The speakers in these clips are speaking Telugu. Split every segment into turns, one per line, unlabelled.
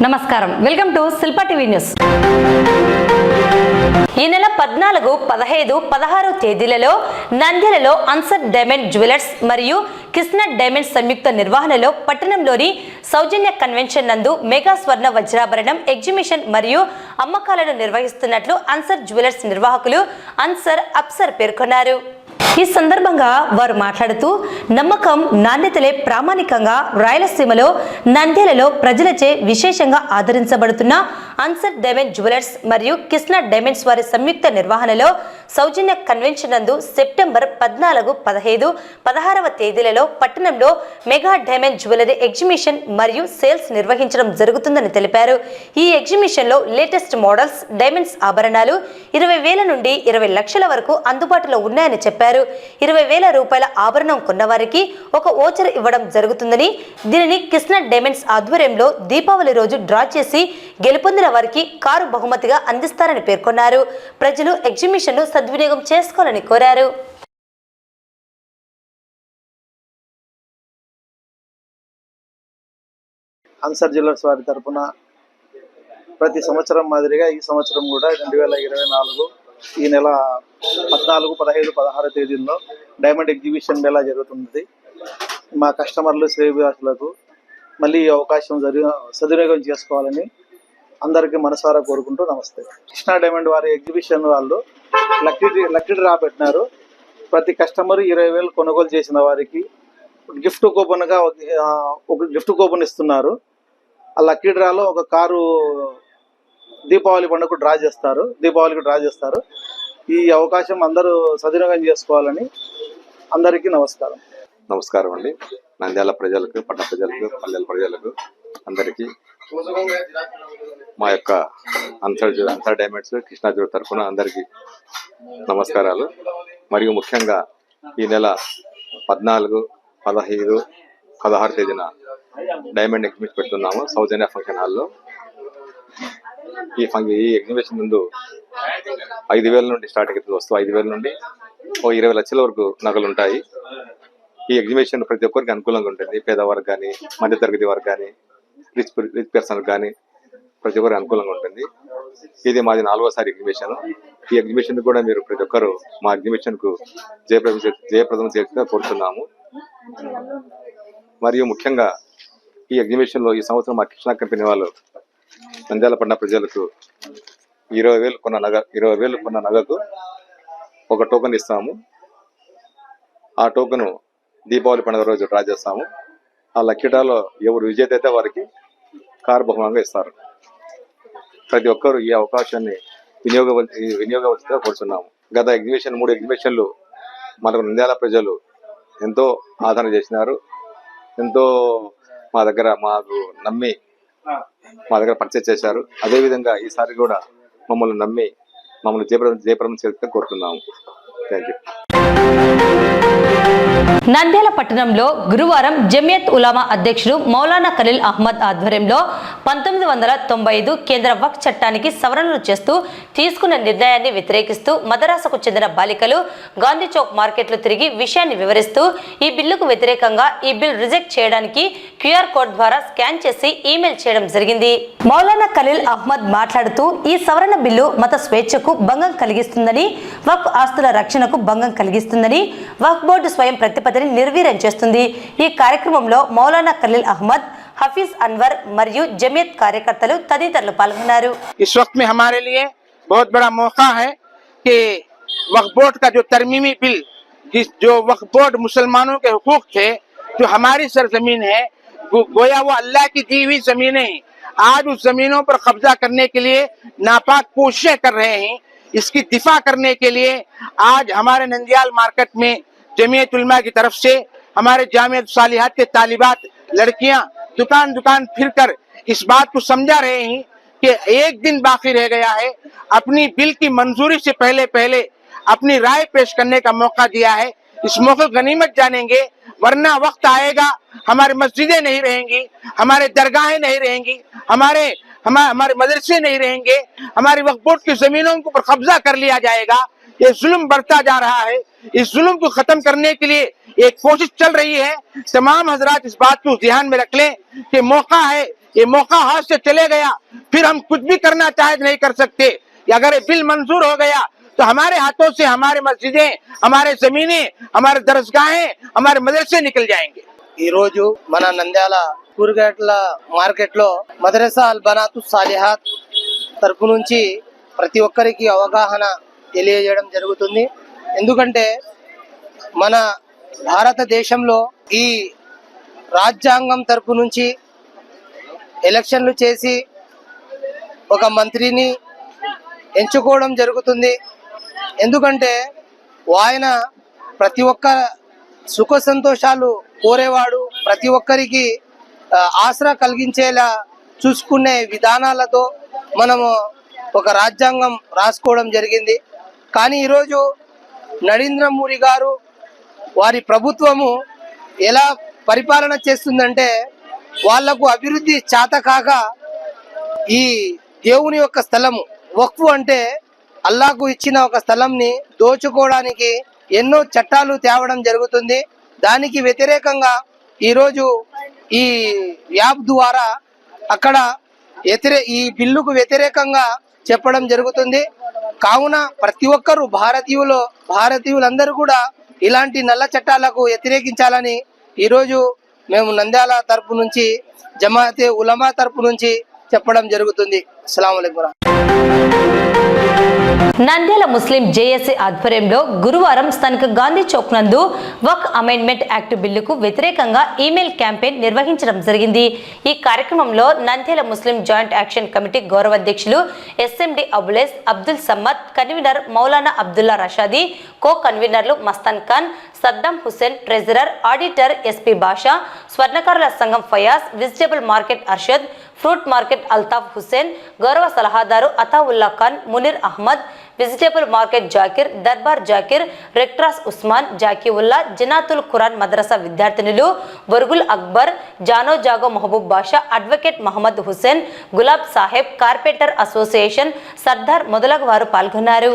నమస్కారం, welcome to Shilpa TV news. ఈ నెల 14, 15, 16 తేదీలలో నంద్యాలలో అన్సర్ డైమండ్ జ్యువెలర్స్ మరియు కృష్ణ డైమండ్ సంయుక్త నిర్వహణలో పట్టణంలోని సౌజన్య కన్వెన్షన్ నందు మెగా స్వర్ణ వజ్రాభరణం ఎగ్జిబిషన్ మరియు అమ్మకాలను నిర్వహిస్తున్నట్లు అన్సర్ జ్యువెలర్స్ నిర్వాహకులు అన్సర్ అప్సర్ పేర్కొన్నారు. ఈ సందర్భంగా వారు మాట్లాడుతూ నమ్మకం, నాణ్యతలే ప్రామాణికంగా రాయలసీమలో నంద్యాలలో ప్రజలచే విశేషంగా ఆదరించబడుతున్న అన్సర్ డైమండ్ జ్యువెలర్స్ మరియు కృష్ణ డైమండ్స్ వారి సంయుక్త నిర్వహణలో సౌజన్య కన్వెన్షన్ నందు సెప్టెంబర్ 14, 15, 16వ తేదీలలో పట్టణంలో మెగా డైమండ్ జ్యువెలరీ ఎగ్జిబిషన్ మరియు సేల్స్ నిర్వహించడం జరుగుతుందని తెలిపారు. ఈ ఎగ్జిబిషన్ లో లేటెస్ట్ మోడల్స్ డైమండ్స్ ఆభరణాలు 20,000 నుండి 20 లక్షల వరకు అందుబాటులో ఉన్నాయని చెప్పారు. 20,000 రూపాయల ఆభరణం కొన్నవారికి ఒక ఓచర్ ఇవ్వడం జరుగుతుందని, దీనిని కృష్ణ డైమండ్స్ ఆధ్వర్యంలో దీపావళి రోజు డ్రా చేసి గెలుపొందిన వారికి కారు బహుమతిగా అందిస్తారని పేర్కొన్నారు. ప్రజలు ఎగ్జిబిషన్ ను సద్వినియోగం చేసుకోవాలని కోరారు.
అన్సర్ జ్యువెలర్స్ వారి తరఫున ప్రతి సంవత్సరం మాదిరిగా ఈ సంవత్సరం కూడా 2024 ఈ నెల 14, 15, 16 తేదీల్లో డైమండ్ ఎగ్జిబిషన్ మేళా జరుగుతుంది. మా కస్టమర్లు, శ్రేయోభిలాషులకు మళ్ళీ ఈ అవకాశం సద్వినియోగం చేసుకోవాలని అందరికీ మనసారా కోరుకుంటూ నమస్తే. కృష్ణ డైమండ్ వారి ఎగ్జిబిషన్ వాళ్ళు లక్కీ డ్రా పెట్టినారు. ప్రతి కస్టమర్ 20,000 కొనుగోలు చేసిన వారికి గిఫ్ట్ కూపన్గా ఒక గిఫ్ట్ కూపన్ ఇస్తున్నారు. ఆ లక్కీ డ్రాలో ఒక కారు దీపావళి పండుగకు దీపావళికి డ్రా చేస్తారు. ఈ అవకాశం అందరూ సద్వినియోగం చేసుకోవాలని అందరికీ నమస్కారం.
నమస్కారం అండి. నంద్యాల ప్రజలకు, పట్టణ ప్రజలకు, పల్లెల ప్రజలకు అందరికీ మా యొక్క అన్సర్ డైమండ్స్ కృష్ణా జ్యువెలర్స్ తరఫున అందరికీ నమస్కారాలు. మరియు ముఖ్యంగా ఈ నెల 14, 15, 16 తేదీన డైమండ్ ఎగ్జిబిషన్ పెడుతున్నాము సౌజన్య ఫంక్షన్ హాల్లో. ఈ ఎగ్జిబిషన్ ముందు 5,000 నుండి స్టార్టింగ్ వస్తూ 5,000 నుండి 20 లక్షల వరకు నగలు ఉంటాయి. ఈ ఎగ్జిబిషన్ ప్రతి ఒక్కరికి అనుకూలంగా ఉంటుంది. పేదవారికి కానీ, మధ్యతరగతి వారికి కానీ, రిచ్ పర్సన్ కానీ ప్రతి ఒక్కరికి అనుకూలంగా ఉంటుంది. ఇది మాది 4వసారి ఎగ్జిబిషన్. ఈ ఎగ్జిబిషన్ కూడా మీరు ప్రతి ఒక్కరు మా ఎగ్జిబిషన్ కు జయప్రదం చేయాలని కోరుతున్నాము. మరియు ముఖ్యంగా ఈ ఎగ్జిబిషన్ లో ఈ సంవత్సరం మా కృష్ణ కంపెనీ వాళ్ళు నంద్యాల పట్టణ ప్రజలకు 20,000 కొన్న నగకు ఒక టోకెన్ ఇస్తాము. ఆ టోకెన్ దీపావళి పండుగ రోజు డ్రా చేస్తాము. ఆ లక్కీ డ్రాలో ఎవరు విజేత అయితే వారికి కారు బహుమానంగా ఇస్తారు. ప్రతి ఒక్కరు ఈ అవకాశాన్ని వినియోగవలసిగా కోరుతున్నాము. గత 3 ఎగ్జిబిషన్లు మనకు నంద్యాల ప్రజలు ఎంతో ఆదరణ చేసినారు. ఎంతో మాకు నమ్మి మా దగ్గర పర్చేస్ చేశారు. అదేవిధంగా ఈసారి కూడా మమ్మల్ని జయప్రదం చేయాలని కోరుతున్నాము. Thank you.
నంద్యాల పట్టణంలో గురువారం జమియత్ ఉలామా అధ్యక్షుడు మౌలానా ఖలీల్ అహ్మద్ ఆధ్వర్యంలో 1995 కేంద్ర వక్ఫ్ చట్టానికి సవరణలు చేస్తూ తీసుకున్న నిర్ణయాన్ని వ్యతిరేకిస్తూ మదరాసకు చెందిన బాలికలు గాంధీ చౌక్ మార్కెట్లో తిరిగి విషయాన్ని వివరిస్తూ ఈ బిల్లుకు వ్యతిరేకంగా ఈ బిల్ రిజెక్ట్ చేయడానికి QR కోడ్ ద్వారా స్కాన్ చేసి ఈమెయిల్ చేయడం జరిగింది. మౌలానా ఖలీల్ అహ్మద్ మాట్లాడుతూ ఈ సవరణ బిల్లు మత స్వేచ్ఛకు భంగం కలిగిస్తుందని, వక్ఫ్ ఆస్తుల రక్షణకు భంగం కలిగిస్తుందని, వక్ఫ్ బోర్డు స్వయం ప్రతిపత్తిని నిర్వీర్యం చేస్తుంది. ఈ కార్యక్రమంలో మౌలానా ఖలీల్ అహ్మద్, हफीज अनवर मरियु जमियत कार्यकर्तालु तदितरलु पाल्गोन्नारु।
इस वक्त में हमारे लिए बहुत बड़ा मौका है कि वक्फ बोर्ड का जो तरमीमी बिल, जो वक्फ बोर्ड मुसलमानों के हुकूक थे, जो हमारी सरजमीन है, गोया वो अल्लाह की दी हुई जमीनें हैं, आज उस जमीनों पर कब्जा करने के लिए नापाक कोशिशें कर रहे हैं। इसकी दिफा करने के लिए आज हमारे नंदियाल मार्केट में जमीयत उलमा की तरफ से हमारे जामियत सालिहात के तालिबात लड़कियां दुकान दुकान फिरकर इस बात को समझा रहे हैं कि एक दिन बाकी रह गया है। अपनी बिल की मंजूरी से पहले अपनी राय पेश करने का मौका दिया है। इस मौके गनीमत जानेंगे, वरना वक्त आएगा हमारी मस्जिदें नहीं रहेंगी, हमारे दरगाहें नहीं रहेंगी, हमारे मदरसे नहीं रहेंगे, हमारी वक्फ बोर्ड की जमीनों के ऊपर कब्जा कर लिया जाएगा। ये जुल्म बढ़ता जा रहा है। इस जुल्म को खत्म करने के लिए एक कोशिश चल रही है। तमाम हजरात इस बात को ध्यान में रख लें कि मौका है ये मौका हाथ से चले गया, फिर हम कुछ भी करना चाहे नहीं कर सकते। अगर ये बिल मंजूर हो गया तो हमारे हाथों से हमारे मस्जिदें, हमारे जमीनें, हमारे दरसगाहें, हमारे मदरसे निकल जाएंगे।
ఈ రోజు మన నంద్యాల కూరగాయల మార్కెట్ లో మదరసా అల్ బనాతు సాలిహాత్ తరపు నుంచి ప్రతి ఒక్కరికి అవగాహన తెలియజేయడం జరుగుతుంది. ఎందుకంటే మన భారతదేశంలో ఈ రాజ్యాంగం తరపు నుంచి ఎలక్షన్లు చేసి ఒక మంత్రిని ఎంచుకోవడం జరుగుతుంది. ఎందుకంటే ఆయన ప్రతి ఒక్క సుఖ సంతోషాలు కోరేవాడు, ప్రతి ఒక్కరికి ఆసరా కలిగించేలా చూసుకునే విధానాలతో మనము ఒక రాజ్యాంగం రాసుకోవడం జరిగింది. కానీ ఈరోజు నరేంద్ర మోడీ గారు వారి ప్రభుత్వము ఎలా పరిపాలన చేస్తుందంటే వాళ్లకు అభివృద్ధి చాతకాక ఈ దేవుని యొక్క స్థలము వక్ఫ్ అంటే అల్లాహకు ఇచ్చిన ఒక స్థలంని దోచుకోవడానికి ఎన్నో చట్టాలు తేవడం జరుగుతుంది. దానికి వ్యతిరేకంగా ఈరోజు ఈ యాప్ ద్వారా అక్కడ ఈ బిల్లుకు వ్యతిరేకంగా చెప్పడం జరుగుతుంది. కావున ప్రతి ఒక్కరు భారతీయులందరూ కూడా ఇలాంటి నల్ల చట్టాలకు వ్యతిరేకించాలని ఈరోజు మేము నంద్యాల తరపు నుంచి జమాతే ఉలమా తరపు నుంచి చెప్పడం జరుగుతుంది. అస్సలాము అలైకుం.
నంద్యాల ముస్లిం జేఏసీ ఆధ్వర్యంలో గురువారం స్థానిక గాంధీ చౌక్ నందు వక్ అమెండ్మెంట్ యాక్ట్ బిల్లుకు వ్యతిరేకంగా ఈమెయిల్ క్యాంపెయిన్ నిర్వహించడం జరిగింది. ఈ కార్యక్రమంలో Nandyal Muslim joint action committee గౌరవ అధ్యక్షులు SMD Abules Abdul Samad, convener Maulana Abdullah Rashadi, co కన్వీనర్లు Mastan Khan, Saddam Hussain, treasurer, auditor SP Basha, స్వర్ణకారుల సంఘం Fayaz, vegetable market Arshad, fruit market Altaf Hussain, గౌరవ సలహాదారు అతావుల్లా ఖాన్, మునీర్ అహ్మద్, వెజిటబుల్ మార్కెట్ జాకిర్, దర్బార్ జాకిర్, రెక్ట్రాస్ ఉస్మాన్, జాకీవుల్లా, జనాతుల్ ఖురాన్ మద్రసా విద్యార్థినులు, బొరుగుల్ Akbar, Jano Jago Mahaboob Basha, advocate Mohammed Hussain, Gulab Saheb, carpenter association Sardar మొదలగు వారు పాల్గొన్నారు.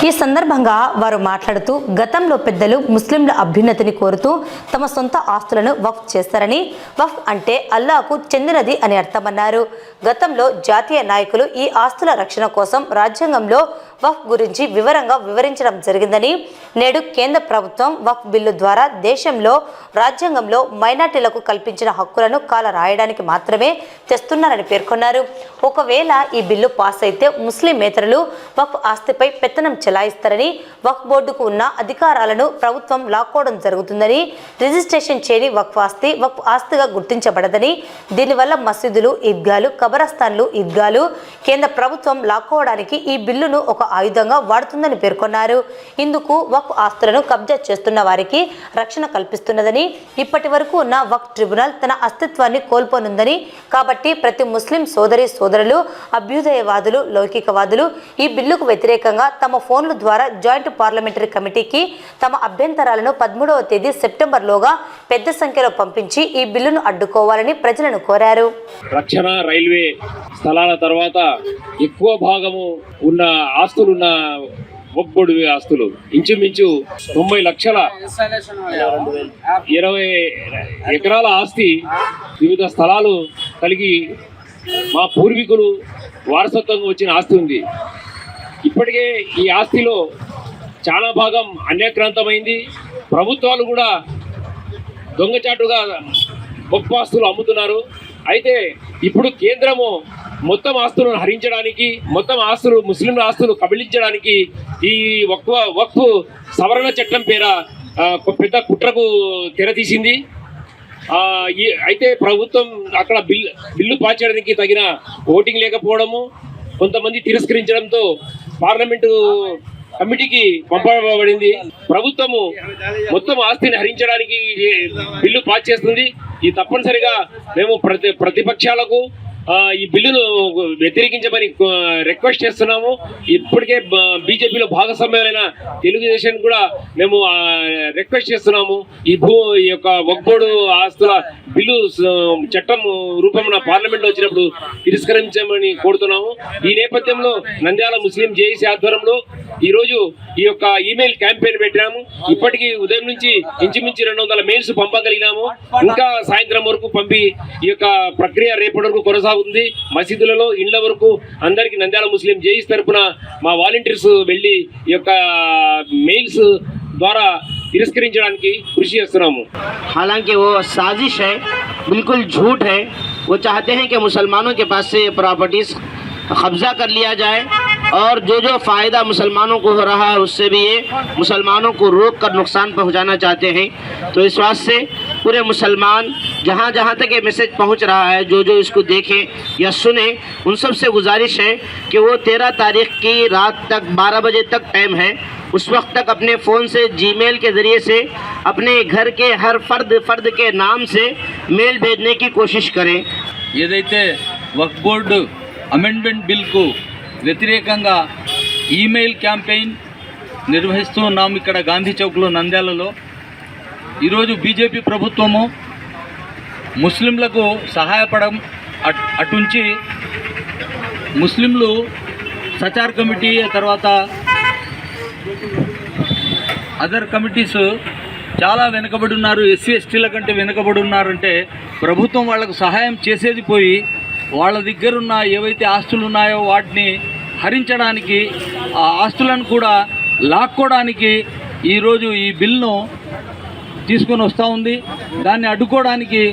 ఈ సందర్భంగా వారు మాట్లాడుతూ గతంలో పెద్దలు ముస్లింల అభ్యున్నతిని కోరుతూ తమ సొంత ఆస్తులను వక్ఫ్ చేస్తారని, వక్ఫ్ అంటే అల్లాహకు చెందినది అని అర్థమన్నారు. గతంలో జాతీయ నాయకులు ఈ ఆస్తుల రక్షణ కోసం రాజ్యాంగంలో వక్ఫ్ గురించి వివరంగా వివరించడం జరిగిందని, నేడు కేంద్ర ప్రభుత్వం వక్ఫ్ బిల్లు ద్వారా దేశంలో రాజ్యాంగంలో మైనార్టీలకు కల్పించిన హక్కులను కాల రాయడానికి మాత్రమే తెస్తున్నారని పేర్కొన్నారు. ఒకవేళ ఈ బిల్లు పాస్ అయితే ముస్లిమేతరులు వక్ఫ్ ఆస్తిపై పెత్తనం చెలాయిస్తారని, వక్ఫ్ బోర్డుకు ఉన్న అధికారాలను ప్రభుత్వం లాక్కోవడం జరుగుతుందని, రిజిస్ట్రేషన్ చేయని వక్ఫ్ ఆస్తిగా గుర్తించబడదని, దీనివల్ల మసీదులు, ఈద్గాలు, కబరస్థాన్లు, ఈద్గాలు కేంద్ర ప్రభుత్వం లాక్కోవడానికి ఈ బిల్లును ఒక ఆయుధంగా వాడుతుందని పేర్కొన్నారు. ఇందుకు వక్ఫ్ ఆస్తులను కబ్జా చేస్తున్న వారికి రక్షణ కల్పిస్తున్నదని, ఇప్పటి వరకు ఉన్న వక్ఫ్ ట్రిబ్యునల్ తన అస్తిత్వాన్ని కోల్పోనుందని, కాబట్టి ప్రతి ముస్లిం సోదరులు, అభ్యుదయవాదులు, లౌకికవాదులు ఈ బిల్లుకు వ్యతిరేకంగా తమ ఫోన్ల ద్వారా జాయింట్ పార్లమెంటరీ కమిటీకి తమ అభ్యంతరాలను 13వ తేదీ సెప్టెంబర్లోగా పెద్ద సంఖ్యలో పంపించి ఈ బిల్లును అడ్డుకోవాలని ప్రజలను కోరారు.
రక్షణ, రైల్వే స్థలాల తర్వాత ఎక్కువ భాగము ఉన్న ఆస్తులున్న వక్ఫ్ బోర్డు ఆస్తులు ఇంచుమించు 90 లక్షల 20 ఎకరాల ఆస్తి, వివిధ స్థలాలు కలిగి మా పూర్వీకులు వారసత్వంగా వచ్చిన ఆస్తి ఉంది. ఇప్పటికే ఈ ఆస్తిలో చాలా భాగం అన్యాక్రాంతమైంది. ప్రభుత్వాలు కూడా దొంగచాటుగా వక్ఫ్ ఆస్తులు అమ్ముతున్నారు. అయితే ఇప్పుడు కేంద్రము మొత్తం ఆస్తులను హరించడానికి, మొత్తం ఆస్తులు ముస్లింల ఆస్తులు కబళించడానికి ఈ వక్ఫ్ సవరణ చట్టం పేర పెద్ద కుట్రకు తెరతీసింది. అయితే ప్రభుత్వం అక్కడ బిల్లు పాస్ చేయడానికి తగిన ఓటింగ్ లేకపోవడము, కొంతమంది తిరస్కరించడంతో పార్లమెంటు కమిటీకి పంపబడింది. ప్రభుత్వము మొత్తం ఆస్తిని హరించడానికి బిల్లు పాస్ చేస్తుంది. ఇది తప్పనిసరిగా మేము ప్రతిపక్షాలకు ఈ బిల్లును వ్యతిరేకించమని రిక్వెస్ట్ చేస్తున్నాము. ఇప్పటికే బీజేపీలో భాగస్వామ్యమైన తెలుగుదేశం కూడా మేము రిక్వెస్ట్ చేస్తున్నాము. ఈ యొక్క వక్ఫ్ బోర్డు ఆస్తుల బిల్లు చట్టం రూపంలో పార్లమెంట్లో వచ్చినప్పుడు తిరస్కరించమని కోరుతున్నాము. ఈ నేపథ్యంలో నంద్యాల ముస్లిం జేఏసీ ఆధ్వర్యంలో ఈరోజు ఈ యొక్క ఈమెయిల్ క్యాంపెయిన్ పెట్టినాము. ఇప్పటికీ ఉదయం నుంచి ఇంచుమించు 200 మెయిల్స్ పంపగలిగినాము. ఇంకా సాయంత్రం వరకు పంపి ఈ యొక్క ప్రక్రియ రేపటి వరకు కొనసాగుతుంది. మసీదులలో ఇండ్ల వరకు అందరికీ నంద్యాల ముస్లిం జేఈస్ తరపున మా వాలంటీర్స్ వెళ్ళి ఈ యొక్క మెయిల్స్ ద్వారా తిరస్కరించడానికి కృషి చేస్తున్నాము.
हालांकि वो साजिश है, बिल्कुल झूठ है. वो चाहते हैं कि मुसलमानों के पास से ये प्रॉपर्टीज़ कब्जा कर लिया जाए और जो फ़ायदा मुसलमानों को हो रहा है उससे भी ये मुसलमानों को रोक कर नुकसान पहुंचाना चाहते हैं. तो इस वास्ते पूरे मुसलमान जहाँ जहाँ तक ये मैसेज पहुंच रहा है, जो इसको देखें या सुने, उन सब से गुजारिश है कि वो 13 तारीख की रात तक 12 बजे तक टाइम है, उस वक्त तक अपने फ़ोन से जीमेल के ज़रिए से अपने घर के हर फ़र्द के नाम से मेल भेजने की कोशिश करें.
ఏదైతే వక్ఫ్ బోర్డు అమెండ్మెంట్ బిల్కు వ్యతిరేకంగా ఈమెయిల్ క్యాంపెయిన్ నిర్వహిస్తూ ఉన్నాము ఇక్కడ గాంధీ చౌక్లో నంద్యాలలో. ఈరోజు బీజేపీ ప్రభుత్వము ముస్లింలకు సహాయపడడం అటుంచి ముస్లింలు సచార్ కమిటీ తర్వాత అదర్ కమిటీస్ చాలా వెనుకబడి ఉన్నారు, ఎస్సీ ఎస్టీల కంటే వెనుకబడి ఉన్నారంటే ప్రభుత్వం వాళ్ళకు సహాయం చేసేది పోయి వాళ్ళ దగ్గర ఉన్న ఏవైతే ఆస్తులు ఉన్నాయో వాటిని హరించడానికి, ఆ ఆస్తులను కూడా లాక్కోవడానికి ఈరోజు ఈ బిల్ను తీసుకొని వస్తూ ఉంది. దాన్ని అడ్డుకోవడానికి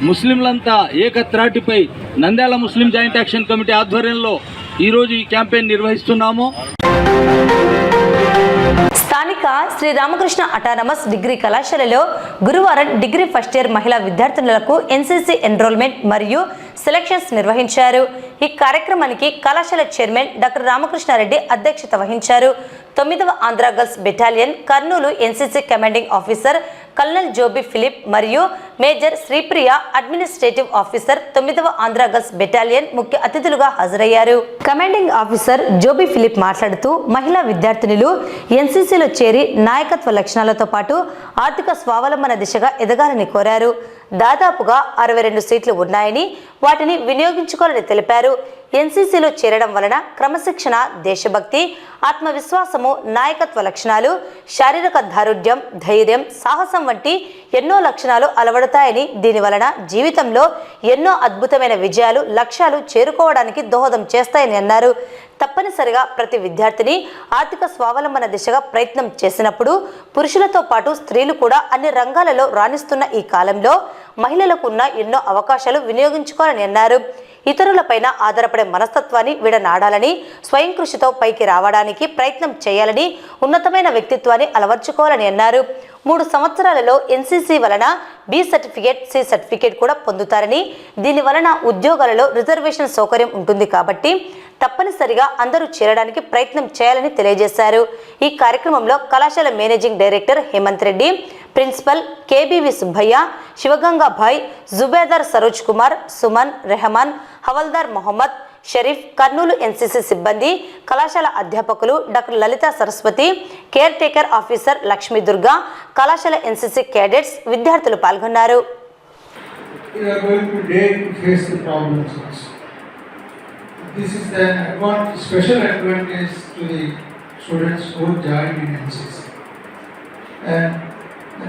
ముస్లింలంతా ఏకత్రాటిపై Nandyal Muslim joint action committee ఆధ్వర్యంలో ఈరోజు ఈ క్యాంపెయిన్ నిర్వహిస్తున్నాము.
స్థానిక శ్రీ రామకృష్ణ అటానమస్ డిగ్రీ కళాశాలలో గురువారం డిగ్రీ ఫస్ట్ ఇయర్ మహిళా విద్యార్థినులకు ఎన్సీసీ ఎన్రోల్మెంట్ మరియు సెలక్షన్స్ నిర్వహించారు. ఈ కార్యక్రమానికి కళాశాల చైర్మన్ డాక్టర్ రామకృష్ణారెడ్డి అధ్యక్షత వహించారు. 9వ Andhra girls battalion Kurnool NCC commanding officer colonel Joby Philip మరియు మేజర్ శ్రీప్రియ అడ్మినిస్ట్రేటివ్ ఆఫీసర్ 9వ ఆంధ్ర గర్ల్స్ బెటాలియన్ ముఖ్య అతిథులుగా హాజరయ్యారు. కమాండింగ్ ఆఫీసర్ జోబీ ఫిలిప్ మాట్లాడుతూ మహిళా విద్యార్థినులు ఎన్సీసీలో చేరి నాయకత్వ లక్షణాలతో పాటు ఆర్థిక స్వావలంబన దిశగా ఎదగాలని కోరారు. దాదాపుగా 62 సీట్లు ఉన్నాయని వాటిని వినియోగించుకోవాలని తెలిపారు. ఎన్సీసీలో చేరడం వలన క్రమశిక్షణ, దేశభక్తి, ఆత్మవిశ్వాసము, నాయకత్వ లక్షణాలు, శారీరక దారుఢ్యం, ధైర్యం, సాహసం వంటి ఎన్నో లక్షణాలు అలవడతాయని, దీని వలన జీవితంలో ఎన్నో అద్భుతమైన విజయాలు, లక్ష్యాలు చేరుకోవడానికి దోహదం చేస్తాయని అన్నారు. తప్పనిసరిగా ప్రతి విద్యార్థిని ఆర్థిక స్వావలంబన దిశగా ప్రయత్నం చేసినప్పుడు పురుషులతో పాటు స్త్రీలు కూడా అన్ని రంగాలలో రాణిస్తున్న ఈ కాలంలో మహిళలకు ఉన్న ఎన్నో అవకాశాలు వినియోగించుకోవాలని అన్నారు. ఇతరులపైన ఆధారపడే మనస్తత్వాన్ని విడనాడాలని, స్వయం కృషితో పైకి రావడానికి ప్రయత్నం చేయాలని, ఉన్నతమైన వ్యక్తిత్వాన్ని అలవర్చుకోవాలని అన్నారు. 3 సంవత్సరాలలో ఎన్సీసీ వలన బి సర్టిఫికేట్, సి సర్టిఫికేట్ కూడా పొందుతారని, దీని వలన ఉద్యోగాలలో రిజర్వేషన్ సౌకర్యం ఉంటుంది కాబట్టి తప్పనిసరిగా అందరూ చేరడానికి ప్రయత్నం చేయాలని తెలియజేశారు. ఈ కార్యక్రమంలో కళాశాల managing director Hemanth Reddy, principal KBV Subbaiah, Sivagangabai, subedar Saroj Kumar, Suman, Rehman, havildar Mohammed, Sharif, Kurnool NCC సిబ్బంది, కళాశాల అధ్యాపకులు doctor Lalitha Saraswathi, caretaker officer Lakshmi Durga, కళాశాల ఎన్సీసీ క్యాడెట్స్, విద్యార్థులు పాల్గొన్నారు.
This is an special advantage to the students who joined in NCC. And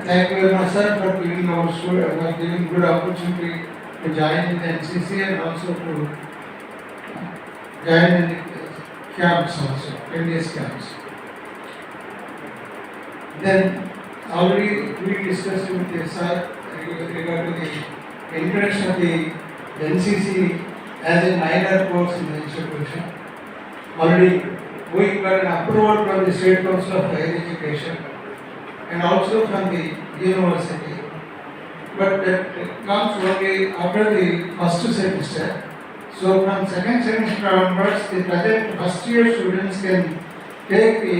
thank you very much, sir, for giving our students, for giving good opportunity to join in the NCC and also to join in the camps also, 10 days camps. Then already we discussed with the sir regarding the introduction of the NCC as a minor course in the institution. Already we got an approval from the State Council of Higher Education and also from the university. But that comes only after the first semester. So from second semester onwards, the present first year students can take the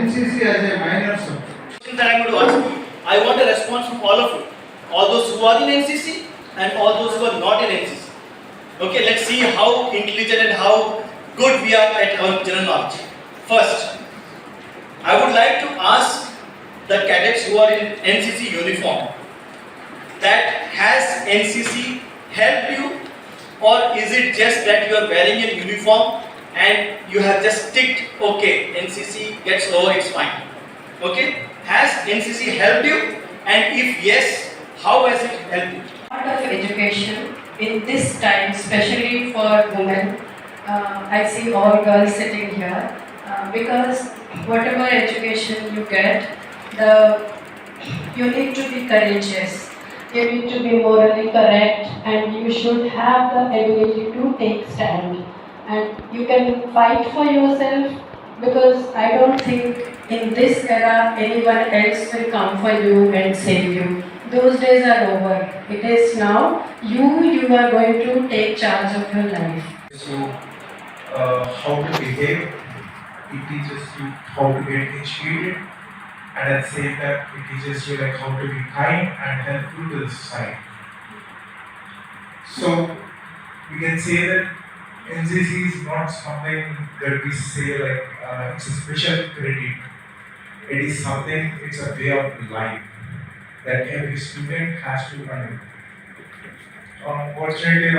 NCC as a minor subject.
That I'm going to ask you, I want a response from all of you, all those who are in NCC and all those who are not in NCC. Okay, let's see how intelligent and how good we are at our general knowledge. First, I would like to ask the cadets who are in NCC uniform, that has NCC helped you, or is it just that you are wearing a uniform and you have just ticked okay, NCC gets over, it's fine. Okay, has NCC helped you, and if yes, how has it helped you?
Part of education in this time, especially for women. I see all girls sitting here because whatever education you get, you need to be courageous. You need to be morally correct, and you should have the ability to take stand. And you can fight for yourself, because I don't think in this era anyone else will come for you and save you. Those days are over. It is now you are going to take charge of your life.
So, how to behave, it teaches you how to get educated, and at the same time, it teaches you like how to be kind and helpful to the society. So, we can say that NCC is not something that we say like it's a special credit. It is something, it's a way of life that every student has to learn. Unfortunately,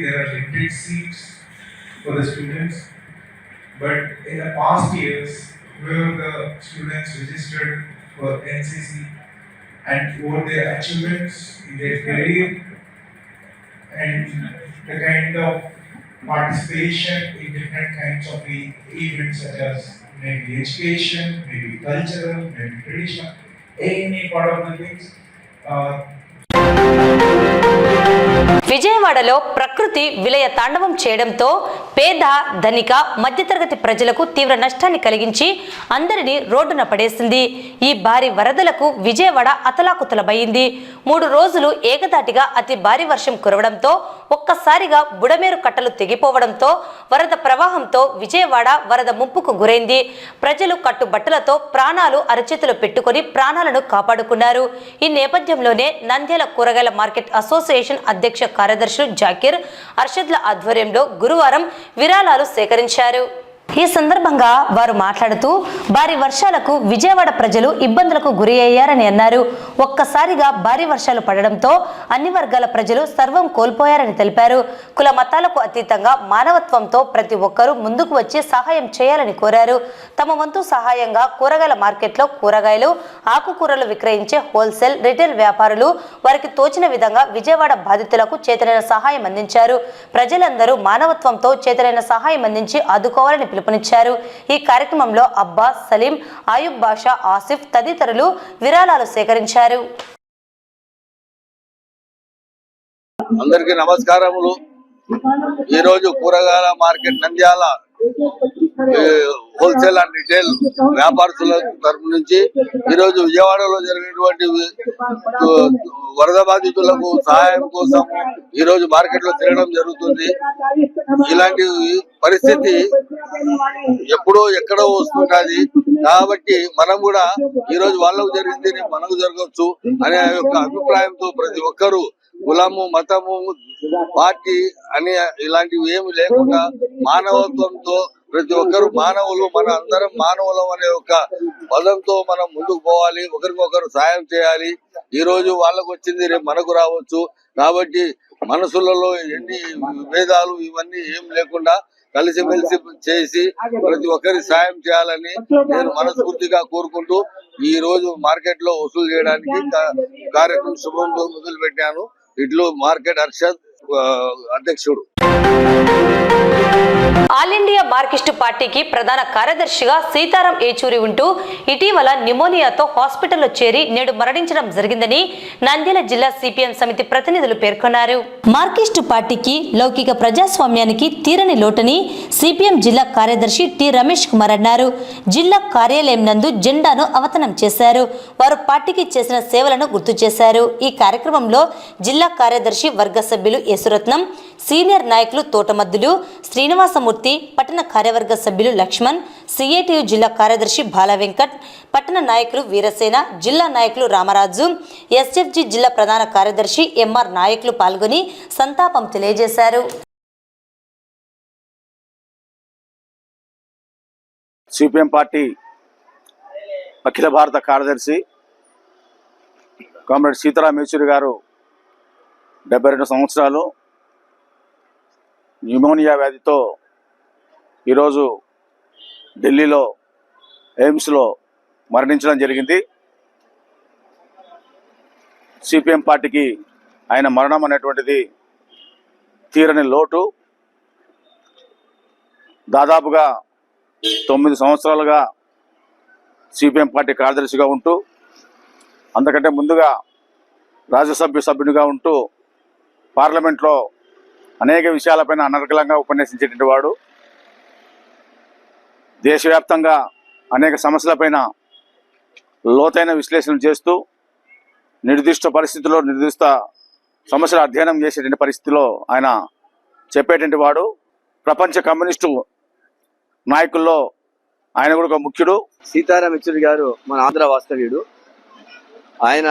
there are limited seats for the students. But in the past years, where the students registered for NCC and for their achievements in their career and the kind of participation in different kinds of the events such as maybe education, maybe cultural, maybe traditional, any part of the things.
విజయవాడలో ప్రకృతి విలయ తాండవం చేయడంతో పేద ధనిక మధ్యతరగతి ప్రజలకు తీవ్ర నష్టాన్ని కలిగించి అందరినీ రోడ్డున పడేసింది. ఈ భారీ వరదలకు విజయవాడ అతలాకుతలమైంది. 3 రోజులు ఏకధాటిగా అతి భారీ వర్షం కురవడంతో ఒక్కసారిగా బుడమేరు కట్టలు తెగిపోవడంతో వరద ప్రవాహంతో విజయవాడ వరద ముప్పుకు గురైంది. ప్రజలు కట్టుబట్టలతో ప్రాణాలు అరచేతులు పెట్టుకుని ప్రాణాలను కాపాడుకున్నారు. ఈ నేపథ్యంలోనే నంద్యాల కూరగాయల మార్కెట్ అసోసియేషన్ అధ్యక్ష కార్యదర్శులు జాకీర్, అర్షద్ల ఆధ్వర్యంలో గురువారం విరాళాలు సేకరించారు. ఈ సందర్భంగా వారు మాట్లాడుతూ భారీ వర్షాలకు విజయవాడ ప్రజలు ఇబ్బందులకు గురి అయ్యారని అన్నారు. ఒక్కసారిగా భారీ వర్షాలు పడడంతో అన్ని వర్గాల ప్రజలు సర్వం కోల్పోయారని తెలిపారు. కుల మతాలకు అతీతంగా మానవత్వంతో ప్రతి ఒక్కరూ ముందుకు వచ్చి సహాయం చేయాలని కోరారు. తమ వంతు సహాయంగా కూరగాయల మార్కెట్లో కూరగాయలు, ఆకుకూరలు విక్రయించే హోల్సేల్, రిటైల్ వ్యాపారులు వారికి తోచిన విధంగా విజయవాడ బాధితులకు చేతనైన సహాయం అందించారు. ప్రజలందరూ మానవత్వంతో చేతనైన సహాయం అందించి ఆదుకోవాలని పిలుపునిచ్చారు. ఈ కార్యక్రమంలో అబ్బాస్, సలీం, ఆయుబ్ బాషా, ఆసిఫ్ తదితరులు విరాళాలు సేకరించారు.
అందరికీ నమస్కారములు. ఈరోజు కూరగాయల market Nandyal wholesale and retail వ్యాపారస్తుల తరపు నుంచి ఈరోజు విజయవాడలో జరిగినటువంటి వరద బాధితులకు సహాయం కోసం ఈరోజు మార్కెట్ లో తిరగడం జరుగుతుంది. ఇలాంటి పరిస్థితి ఎప్పుడో ఎక్కడో వస్తుంటది కాబట్టి మనం కూడా ఈరోజు వాళ్ళకు జరిగింది మనకు జరగవచ్చు అనే యొక్క అభిప్రాయంతో ప్రతి ఒక్కరూ కులము, మతము, పార్టీ అని ఇలాంటివి ఏమి లేకుండా మానవత్వంతో ప్రతి ఒక్కరు మానవులు, మన అందరం మానవులం అనే ఒక పదంతో మనం ముందుకు పోవాలి. ఒకరికొకరు సాయం చేయాలి. ఈ రోజు వాళ్ళకు వచ్చింది రేపు మనకు రావచ్చు కాబట్టి మనసులలో ఎన్ని విభేదాలు ఇవన్నీ ఏం లేకుండా కలిసిమెలిసి చేసి ప్రతి ఒక్కరి సాయం చేయాలని నేను మనస్ఫూర్తిగా కోరుకుంటూ ఈ రోజు మార్కెట్ లో వసూలు చేయడానికి కార్యక్రమం శుభంతో మొదలు పెట్టాను. ఇట్లు మార్కెట్ అర్షద్, అధ్యక్షుడు.
ఆల్ ఇండియా మార్కిస్టు పార్టీకి ప్రధాన కార్యదర్శిగా సీతారాం ఏచూరి ఉంటూ ఇటీవల న్యూమోనియాతో హాస్పిటల్లో చేరి నేడు మరణించడం జరిగిందని నంద్యాల జిల్లా సిపిఎం సమితి ప్రతినిధులు పేర్కొన్నారు. మార్కిస్టు పార్టీకి లౌకిక ప్రజాస్వామ్యానికి తీరని లోటని సిపిఎం జిల్లా కార్యదర్శి టి రమేష్ కుమార్ అన్నారు. జిల్లా కార్యాలయం నందు జెండాను అవతనం చేశారు. వారు పార్టీకి చేసిన సేవలను గుర్తు చేశారు. ఈ కార్యక్రమంలో జిల్లా కార్యదర్శి వర్గ సభ్యులు యేసురత్నం, సీనియర్ నాయకులు తోటమద్దులు, శ్రీనివాసమూర్తి, పట్టణ కార్యవర్గ సభ్యులు లక్ష్మణ్, సిఐటియు జిల్లా కార్యదర్శి బాలవెంకట్, పట్టణ నాయకులు వీరసేన, జిల్లా నాయకులు రామరాజు, ఎస్ఎఫ్జి జిల్లా ప్రధాన కార్యదర్శి ఎంఆర్ నాయకులు పాల్గొని సంతాపం తెలియజేశారు.
సిపిఎం పార్టీ అఖిల భారత కార్యదర్శి కామ్రేడ్ సీతారాం ఏచూరి గారు 72 సంవత్సరాలు న్యూమోనియా వ్యాధితో ఈరోజు ఢిల్లీలో ఎయిమ్స్లో మరణించడం జరిగింది. సిపిఎం పార్టీకి ఆయన మరణం అనేటువంటిది తీరని లోటు. దాదాపుగా 9 సంవత్సరాలుగా సిపిఎం పార్టీ కార్యదర్శిగా ఉంటూ, అంతకంటే ముందుగా రాజ్యసభ సభ్యునిగా ఉంటూ పార్లమెంట్లో అనేక విషయాలపైన అనర్గళంగా ఉపన్యసించేటువంటి వాడు. దేశవ్యాప్తంగా అనేక సమస్యలపైన లోతైన విశ్లేషణ చేస్తూ నిర్దిష్ట పరిస్థితుల్లో నిర్దిష్ట సమస్యల అధ్యయనం చేసేటువంటి పరిస్థితిలో ఆయన చెప్పేటువంటి వాడు. ప్రపంచ కమ్యూనిస్టు నాయకుల్లో ఆయన కూడా ఒక ముఖ్యుడు.
సీతారాం యెచూరి గారు మన ఆంధ్ర వాస్తవ్యుడు. ఆయన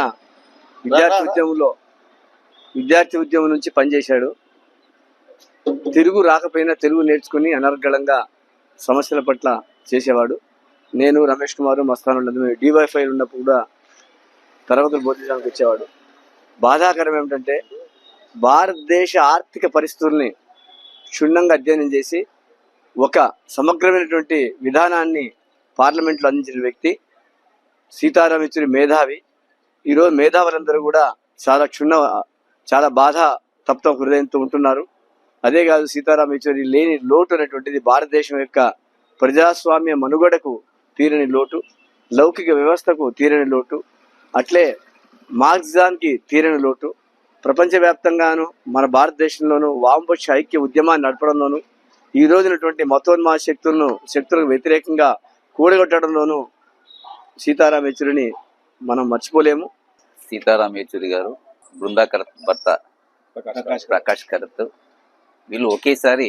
విద్యార్థి ఉద్యమం నుంచి పనిచేశాడు. తెలుగు రాకపోయినా తెలుగు నేర్చుకుని అనర్గళంగా సమస్యల పట్ల చేసేవాడు. నేను రమేష్ కుమార్ మస్తాను డివైఫై ఉన్నప్పుడు కూడా తరగతులు బోధించడానికి వచ్చేవాడు. బాధాకరం ఏమిటంటే భారతదేశ ఆర్థిక పరిస్థితుల్ని క్షుణ్ణంగా అధ్యయనం చేసి ఒక సమగ్రమైనటువంటి విధానాన్ని పార్లమెంట్లో అందించిన వ్యక్తి సీతారాం యెచూరి. మేధావి. ఈరోజు మేధావులందరూ కూడా చాలా బాధ తప్త హృదయంతో ఉంటున్నారు. అదే కాదు, సీతారాం యెచూరి లేని లోటు అనేటువంటిది భారతదేశం యొక్క ప్రజాస్వామ్య మనుగడకు తీరని లోటు, లౌకిక వ్యవస్థకు తీరని లోటు, అట్లే మార్క్సిజానికి తీరని లోటు. ప్రపంచవ్యాప్తంగాను మన భారతదేశంలోనూ వామపక్ష ఐక్య ఉద్యమాన్ని నడపడంలోనూ ఈ రోజునటువంటి మతోన్మాద శక్తులకు వ్యతిరేకంగా కూడగొట్టడంలోనూ సీతారాం యెచూరిని మనం మర్చిపోలేము.
సీతారాం యెచూరి గారు, బృందా కరత్ భర్త ప్రకాష్ కరత్, వీళ్ళు ఒకేసారి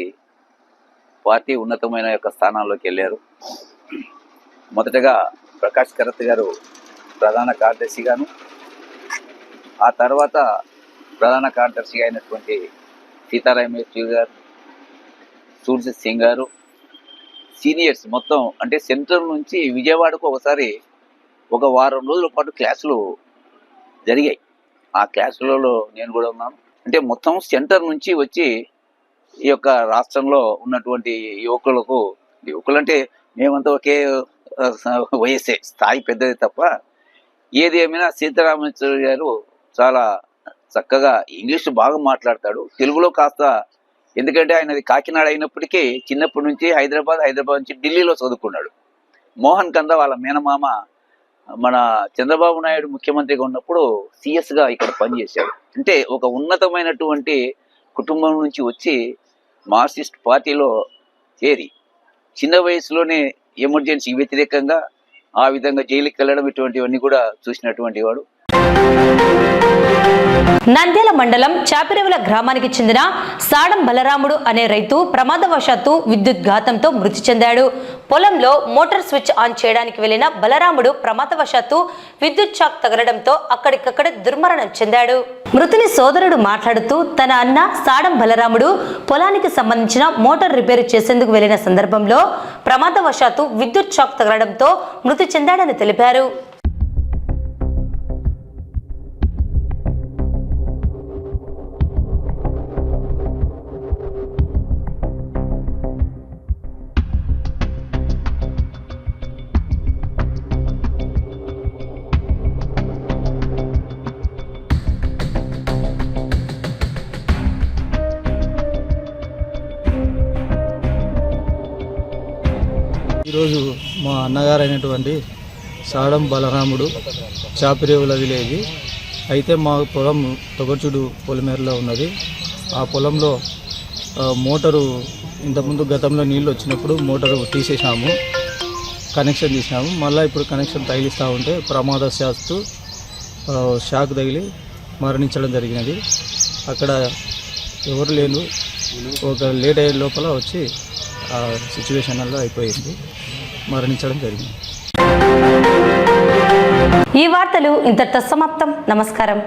పార్టీ ఉన్నతమైన యొక్క స్థానాల్లోకి వెళ్ళారు. మొదటగా ప్రకాష్ కరత్ గారు ప్రధాన కార్యదర్శిగాను, ఆ తర్వాత ప్రధాన కార్యదర్శిగా అయినటువంటి సీతారాం యెచూరి గారు, సూర్య సింగ్ గారు, సీనియర్స్ మొత్తం అంటే సెంట్రల్ నుంచి విజయవాడకు ఒకసారి ఒక వారం రోజుల పాటు క్లాసులు జరిగాయి. ఆ క్లాసులలో నేను కూడా ఉన్నాను. అంటే మొత్తం సెంటర్ నుంచి వచ్చి ఈ యొక్క రాష్ట్రంలో ఉన్నటువంటి యువకులంటే మేమంతా ఒకే వయస్సే, స్థాయి పెద్దది తప్ప ఏది ఏమైనా సీతారాం యెచూరి గారు చాలా చక్కగా ఇంగ్లీష్ బాగా మాట్లాడతాడు. తెలుగులో కాస్త, ఎందుకంటే ఆయనది కాకినాడ అయినప్పటికీ చిన్నప్పటి నుంచి హైదరాబాద్ నుంచి ఢిల్లీలో చదువుకున్నాడు. మోహన్ కంద వాళ్ళ మేనమామ మన చంద్రబాబు నాయుడు ముఖ్యమంత్రిగా ఉన్నప్పుడు సిఎస్గా ఇక్కడ పనిచేశాడు. అంటే ఒక ఉన్నతమైనటువంటి కుటుంబం నుంచి వచ్చి మార్క్సిస్ట్ పార్టీలో చేరి చిన్న వయసులోనే ఎమర్జెన్సీకి వ్యతిరేకంగా ఆ విధంగా జైలుకి వెళ్ళడం ఇటువంటివన్నీ కూడా చూసినటువంటి వాడు.
నంద్యాల మండలం చాపిరేవుల గ్రామానికి చెందిన సాడం బలరాముడు అనే రైతు ప్రమాదవశాత్తు విద్యుత్ ఘాతంతో మృతి చెందాడు. పొలంలో మోటార్ స్విచ్ ఆన్ చేయడానికి వెళ్లిన బలరాముడు ప్రమాదవశాత్తు విద్యుత్ షాక్ తగలడంతో అక్కడికక్కడ దుర్మరణం చెందాడు. మృతుని సోదరుడు మాట్లాడుతూ తన అన్న సాడం బలరాముడు పొలానికి సంబంధించిన మోటార్ రిపేరు చేసేందుకు వెళ్లిన సందర్భంలో ప్రమాదవశాత్తు విద్యుత్ షాక్ తగలడంతో మృతి చెందాడని తెలిపారు.
ఈరోజు మా అన్నగారైనటువంటి సాడం బలరాముడు చాపిరేవుల విలేజ్. అయితే మా పొలం తొగచుడు పొలిమేరలో ఉన్నది. ఆ పొలంలో మోటారు ఇంతకుముందు గతంలో నీళ్ళు వచ్చినప్పుడు మోటారు తీసేసాము, కనెక్షన్ తీసినాము. మళ్ళీ ఇప్పుడు కనెక్షన్ తగిలిస్తూ ఉంటే ప్రమాదశాత్తు షాక్ తగిలి మరణించడం జరిగినది. అక్కడ ఎవరు లేను, ఒక లేట్ అయ్యే లోపల వచ్చి ఆ సిచ్యువేషన్లో అయిపోయింది, మరణించడం జరిగింది.
ఈ వార్తలు ఇంతటితో సమాప్తం. నమస్కారం.